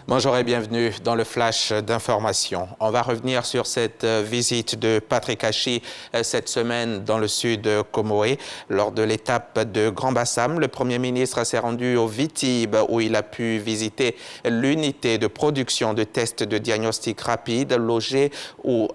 Bonjour et bienvenue dans le flash d'information. On va revenir sur cette visite de Patrick Hachi cette semaine dans le sud de Comoé. Lors de l'étape de Grand Bassam, le Premier ministre s'est rendu au Vitibe où il a pu visiter l'unité de production de tests de diagnostic rapide logée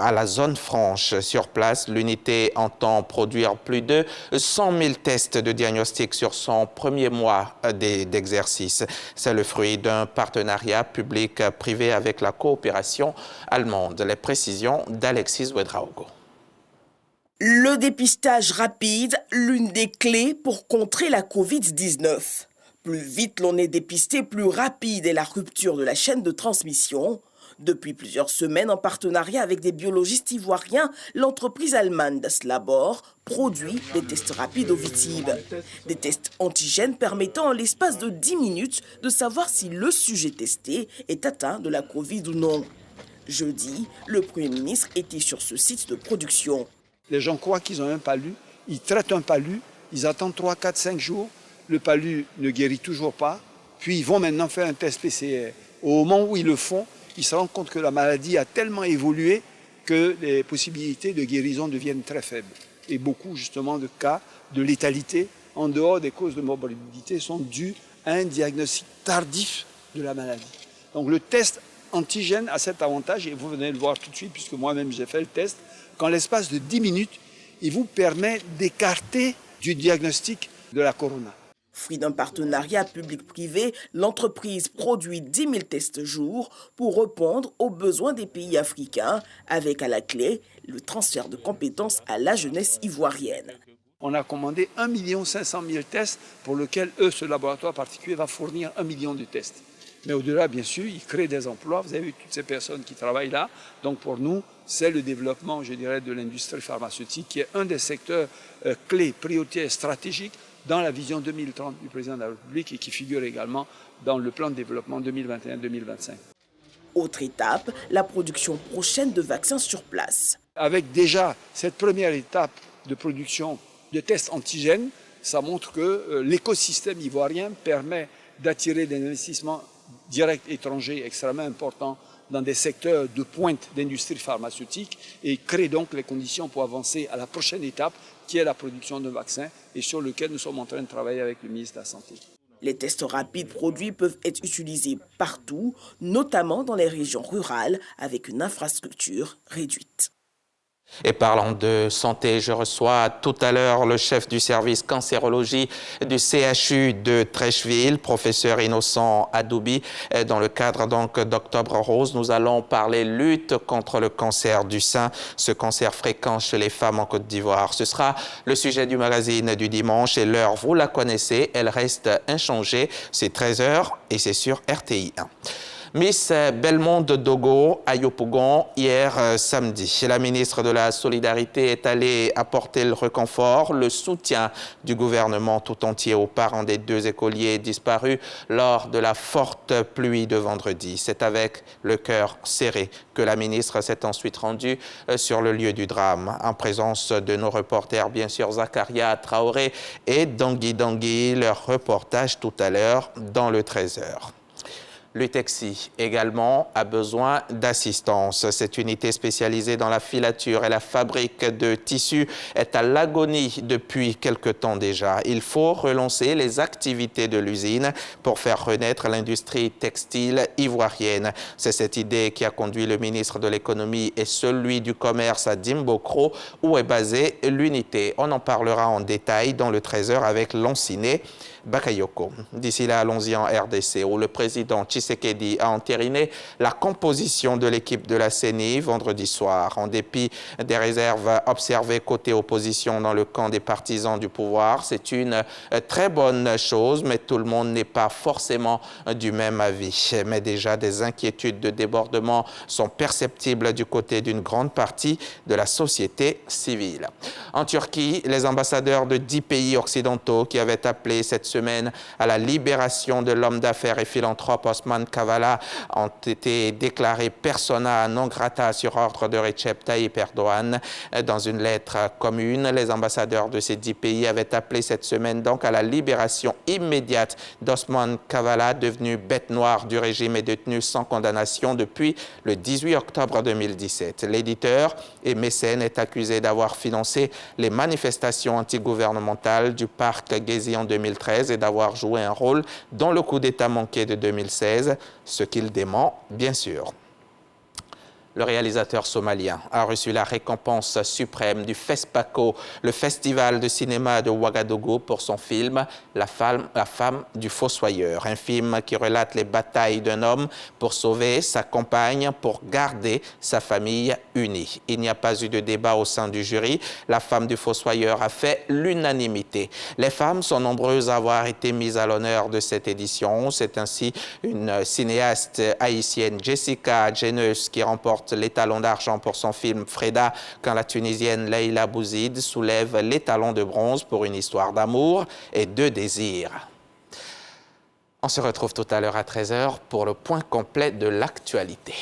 à la zone franche. Sur place, l'unité entend produire plus de 100 000 tests de diagnostic sur son premier mois d'exercice. C'est le fruit d'un partenariat public-privé avec la coopération allemande. Les précisions d'Alexis Ouedraogo. Le dépistage rapide, l'une des clés pour contrer la Covid-19. Plus vite l'on est dépisté, plus rapide est la rupture de la chaîne de transmission. Depuis plusieurs semaines, en partenariat avec des biologistes ivoiriens, l'entreprise allemande Labor produit des tests rapides au Vitibe. Des tests antigènes permettant en l'espace de 10 minutes de savoir si le sujet testé est atteint de la Covid ou non. Jeudi, le Premier ministre était sur ce site de production. Les gens croient qu'ils ont un palu, ils traitent un palu, ils attendent 3, 4, 5 jours, le palu ne guérit toujours pas, puis ils vont maintenant faire un test PCR. Au moment où ils le font, ils se rendent compte que la maladie a tellement évolué que les possibilités de guérison deviennent très faibles. Et beaucoup justement de cas de létalité, en dehors des causes de morbidité, sont dus à un diagnostic tardif de la maladie. Donc le test antigène a cet avantage, et vous venez le voir tout de suite, puisque moi-même j'ai fait le test, qu'en l'espace de 10 minutes, il vous permet d'écarter du diagnostic de la corona. Fruit d'un partenariat public-privé, l'entreprise produit 10 000 tests jour pour répondre aux besoins des pays africains, avec à la clé le transfert de compétences à la jeunesse ivoirienne. On a commandé 1 500 000 tests pour lesquels ce laboratoire particulier va fournir 1 million de tests. Mais au-delà, bien sûr, il crée des emplois. Vous avez vu toutes ces personnes qui travaillent là. Donc pour nous, c'est le développement, je dirais, de l'industrie pharmaceutique qui est un des secteurs clés, prioritaires, stratégiques dans la vision 2030 du président de la République et qui figure également dans le plan de développement 2021-2025. Autre étape, la production prochaine de vaccins sur place. Avec déjà cette première étape de production de tests antigènes, ça montre que l'écosystème ivoirien permet d'attirer des investissements directs étrangers extrêmement importants dans des secteurs de pointe d'industrie pharmaceutique et crée donc les conditions pour avancer à la prochaine étape qui est la production de vaccins et sur lequel nous sommes en train de travailler avec le ministre de la Santé. Les tests rapides produits peuvent être utilisés partout, notamment dans les régions rurales avec une infrastructure réduite. Et parlant de santé, je reçois tout à l'heure le chef du service cancérologie du CHU de Trècheville, professeur Innocent Adoubi. Dans le cadre donc d'Octobre Rose, nous allons parler lutte contre le cancer du sein, ce cancer fréquent chez les femmes en Côte d'Ivoire. Ce sera le sujet du magazine du dimanche et l'heure, vous la connaissez, elle reste inchangée. C'est 13 h et c'est sur RTI 1. Miss Belmonde Dogo à Yopougon hier samedi. La ministre de la Solidarité est allée apporter le réconfort, le soutien du gouvernement tout entier aux parents des 2 écoliers disparus lors de la forte pluie de vendredi. C'est avec le cœur serré que la ministre s'est ensuite rendue sur le lieu du drame, en présence de nos reporters, bien sûr, Zakaria Traoré et Dangui, leur reportage tout à l'heure dans le 13 h. L'UTEXI également a besoin d'assistance. Cette unité spécialisée dans la filature et la fabrique de tissus est à l'agonie depuis quelque temps déjà. Il faut relancer les activités de l'usine pour faire renaître l'industrie textile ivoirienne. C'est cette idée qui a conduit le ministre de l'économie et celui du commerce à Dimbokro, où est basée l'unité. On en parlera en détail dans le 13 h avec Lanciné Bakayoko. D'ici là, allons-y en RDC, où le président Tshisekedi a entériné la composition de l'équipe de la CENI vendredi soir. En dépit des réserves observées côté opposition dans le camp des partisans du pouvoir, c'est une très bonne chose, mais tout le monde n'est pas forcément du même avis. Mais déjà, des inquiétudes de débordement sont perceptibles du côté d'une grande partie de la société civile. En Turquie, les ambassadeurs de 10 pays occidentaux qui avaient appelé cette semaine à la libération de l'homme d'affaires et philanthrope Osman Kavala ont été déclarés persona non grata sur ordre de Recep Tayyip Erdogan. Dans une lettre commune, les ambassadeurs de ces 10 pays avaient appelé cette semaine donc à la libération immédiate d'Osman Kavala, devenu bête noire du régime et détenu sans condamnation depuis le 18 octobre 2017. L'éditeur et mécène est accusé d'avoir financé les manifestations antigouvernementales du parc Gezi en 2013 et d'avoir joué un rôle dans le coup d'État manqué de 2016, ce qu'il dément bien sûr. Le réalisateur somalien a reçu la récompense suprême du FESPACO, le festival de cinéma de Ouagadougou, pour son film La femme du fossoyeur, un film qui relate les batailles d'un homme pour sauver sa compagne, pour garder sa famille unie. Il n'y a pas eu de débat au sein du jury. La femme du fossoyeur a fait l'unanimité. Les femmes sont nombreuses à avoir été mises à l'honneur de cette édition. C'est ainsi une cinéaste haïtienne, Jessica Jeunesse, qui remporte l'étalon d'argent pour son film Freda, quand la Tunisienne Leïla Bouzid soulève l'étalon de bronze pour une histoire d'amour et de désir. On se retrouve tout à l'heure à 13h pour le point complet de l'actualité.